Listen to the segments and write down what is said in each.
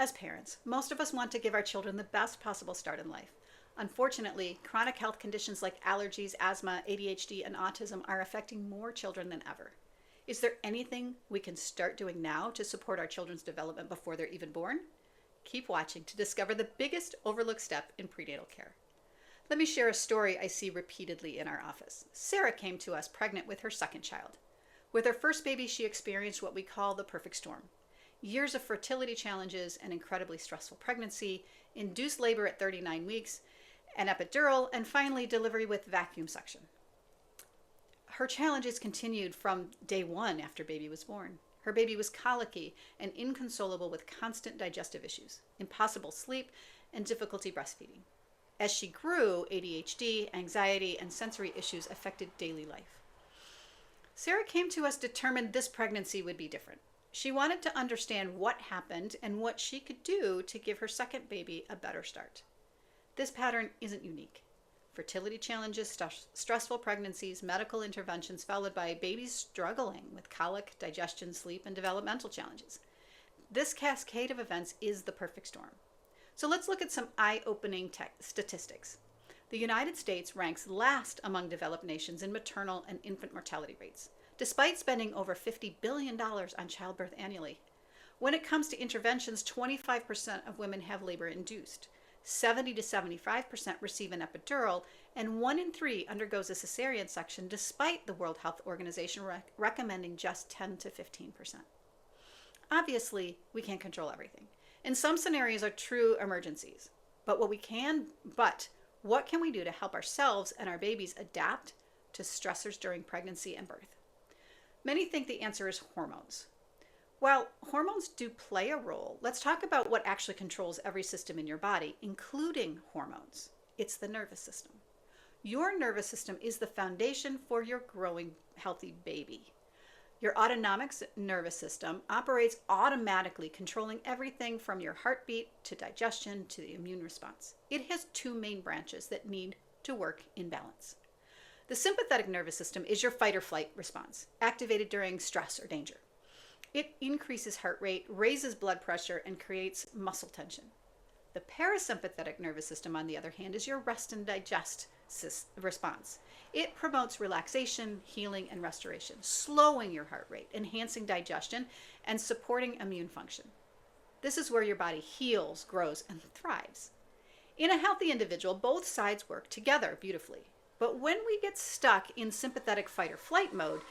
As parents, most of us want to give our children the best possible start in life. Unfortunately, chronic health conditions like allergies, asthma, ADHD, and autism are affecting more children than ever. Is there anything we can start doing now to support our children's development before they're even born? Keep watching to discover the biggest overlooked step in prenatal care. Let me share a story I see repeatedly in our office. Sarah came to us pregnant with her second child. With her first baby, she experienced what we call the perfect storm. Years of fertility challenges, an incredibly stressful pregnancy, induced labor at 39 weeks, an epidural, and finally delivery with vacuum suction. Her challenges continued from day one after baby was born. Her baby was colicky and inconsolable with constant digestive issues, impossible sleep, and difficulty breastfeeding. As she grew, ADHD, anxiety, and sensory issues affected daily life. Sarah came to us determined this pregnancy would be different. She wanted to understand what happened and what she could do to give her second baby a better start. This pattern isn't unique. Fertility challenges, stressful pregnancies, medical interventions, followed by babies struggling with colic, digestion, sleep, and developmental challenges. This cascade of events is the perfect storm. So let's look at some eye-opening statistics. The United States ranks last among developed nations in maternal and infant mortality rates, despite spending over $50 billion on childbirth annually. When it comes to interventions, 25% of women have labor-induced. 70 to 75% receive an epidural, and 1 in 3 undergoes a cesarean section despite the World Health Organization recommending just 10 to 15%. Obviously, we can't control everything, and some scenarios are true emergencies. But what can we do to help ourselves and our babies adapt to stressors during pregnancy and birth? Many think the answer is hormones. While hormones do play a role, let's talk about what actually controls every system in your body, including hormones. It's the nervous system. Your nervous system is the foundation for your growing, healthy baby. Your autonomic nervous system operates automatically, controlling everything from your heartbeat to digestion to the immune response. It has 2 main branches that need to work in balance. The sympathetic nervous system is your fight or flight response, activated during stress or danger. It increases heart rate, raises blood pressure, and creates muscle tension. The parasympathetic nervous system, on the other hand, is your rest and digest response. It promotes relaxation, healing, and restoration, slowing your heart rate, enhancing digestion, and supporting immune function. This is where your body heals, grows, and thrives. In a healthy individual, both sides work together beautifully. But when we get stuck in sympathetic fight or flight mode,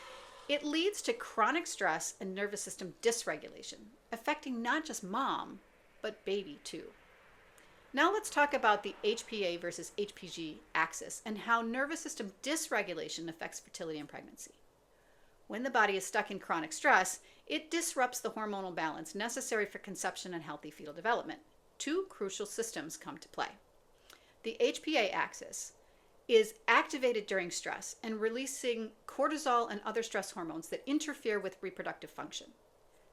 it leads to chronic stress and nervous system dysregulation, affecting not just mom, but baby too. Now let's talk about the HPA versus HPG axis and how nervous system dysregulation affects fertility and pregnancy. When the body is stuck in chronic stress, it disrupts the hormonal balance necessary for conception and healthy fetal development. 2 crucial systems come to play. The HPA axis is activated during stress and releasing cortisol and other stress hormones that interfere with reproductive function.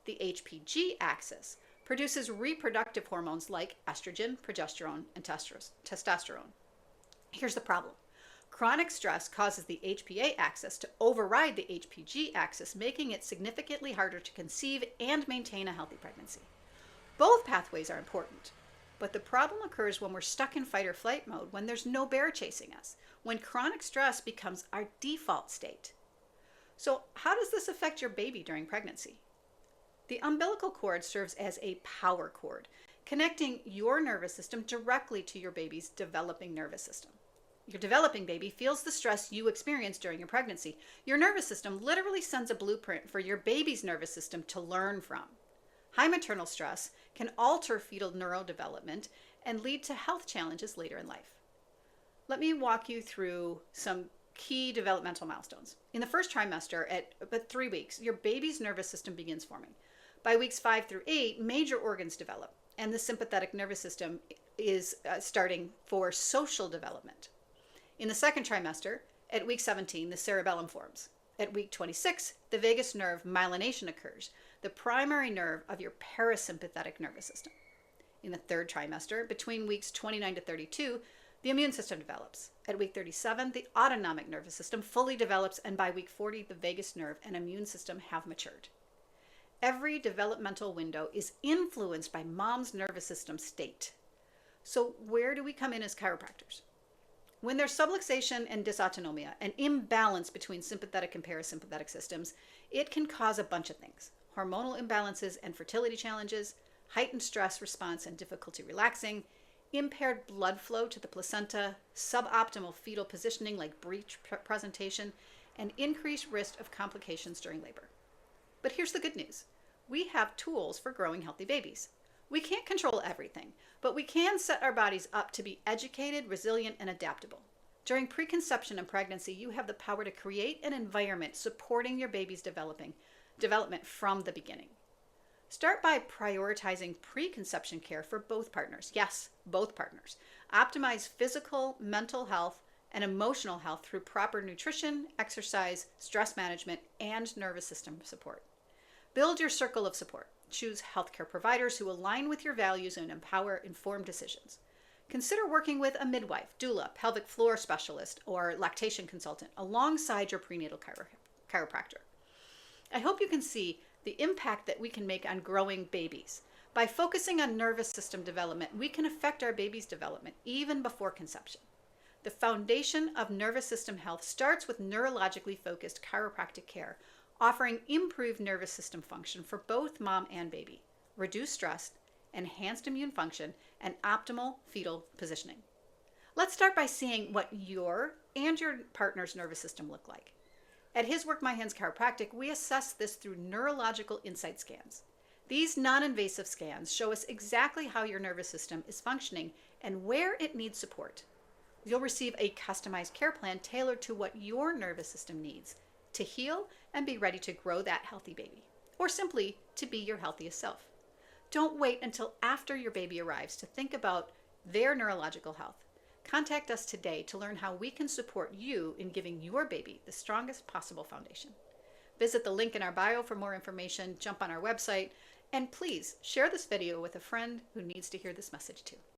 The HPG axis produces reproductive hormones like estrogen, progesterone, and testosterone. Here's the problem. Chronic stress causes the HPA axis to override the HPG axis, making it significantly harder to conceive and maintain a healthy pregnancy. Both pathways are important, but the problem occurs when we're stuck in fight or flight mode, when there's no bear chasing us, when chronic stress becomes our default state. So how does this affect your baby during pregnancy? The umbilical cord serves as a power cord, connecting your nervous system directly to your baby's developing nervous system. Your developing baby feels the stress you experience during your pregnancy. Your nervous system literally sends a blueprint for your baby's nervous system to learn from. High maternal stress can alter fetal neurodevelopment and lead to health challenges later in life. Let me walk you through some key developmental milestones. In the first trimester, at about 3 weeks, your baby's nervous system begins forming. By weeks 5 through 8, major organs develop, and the sympathetic nervous system is starting for social development. In the second trimester, at week 17, the cerebellum forms. At week 26, the vagus nerve myelination occurs, the primary nerve of your parasympathetic nervous system. In the third trimester, between weeks 29 to 32, the immune system develops. At week 37, the autonomic nervous system fully develops, and by week 40, the vagus nerve and immune system have matured. Every developmental window is influenced by mom's nervous system state. So where do we come in as chiropractors? When there's subluxation and dysautonomia, an imbalance between sympathetic and parasympathetic systems, it can cause a bunch of things. Hormonal imbalances and fertility challenges, heightened stress response and difficulty relaxing, impaired blood flow to the placenta, suboptimal fetal positioning like breech presentation, and increased risk of complications during labor. But here's the good news. We have tools for growing healthy babies. We can't control everything, but we can set our bodies up to be educated, resilient, and adaptable. During preconception and pregnancy, you have the power to create an environment supporting your baby's development from the beginning. Start by prioritizing preconception care for both partners. Yes, both partners. Optimize physical, mental health, and emotional health through proper nutrition, exercise, stress management, and nervous system support. Build your circle of support. Choose healthcare providers who align with your values and empower informed decisions. Consider working with a midwife, doula, pelvic floor specialist, or lactation consultant alongside your prenatal chiropractor. I hope you can see the impact that we can make on growing babies. By focusing on nervous system development, we can affect our baby's development even before conception. The foundation of nervous system health starts with neurologically focused chiropractic care, offering improved nervous system function for both mom and baby, reduced stress, enhanced immune function, and optimal fetal positioning. Let's start by seeing what your and your partner's nervous system look like. At His Work My Hands Chiropractic, we assess this through neurological insight scans. These non-invasive scans show us exactly how your nervous system is functioning and where it needs support. You'll receive a customized care plan tailored to what your nervous system needs to heal and be ready to grow that healthy baby, or simply to be your healthiest self. Don't wait until after your baby arrives to think about their neurological health. Contact us today to learn how we can support you in giving your baby the strongest possible foundation. Visit the link in our bio for more information, jump on our website, and please share this video with a friend who needs to hear this message too.